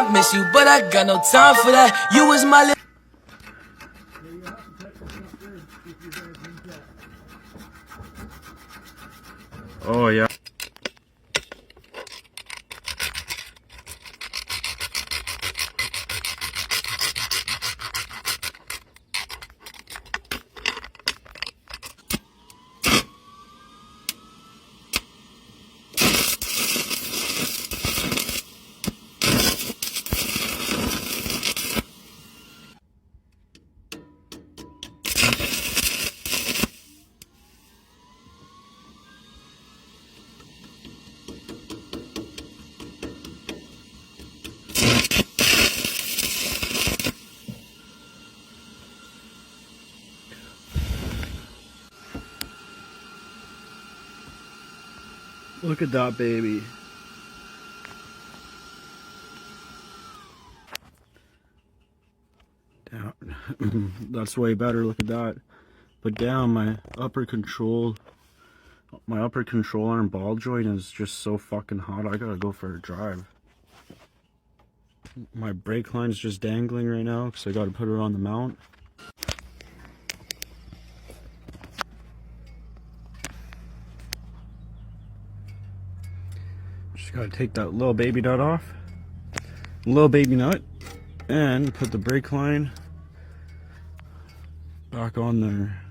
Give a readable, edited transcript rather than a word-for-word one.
I miss you, but I got no time for that. You was my little. Oh yeah. Look at that baby. Down. That's way better. Look at that. But down, my upper control arm ball joint is just so fucking hot. I gotta go for a drive. My brake line's just dangling right now because I gotta put it on the mount. Just gotta take that little baby nut off. Little baby nut. And put the brake line back on there.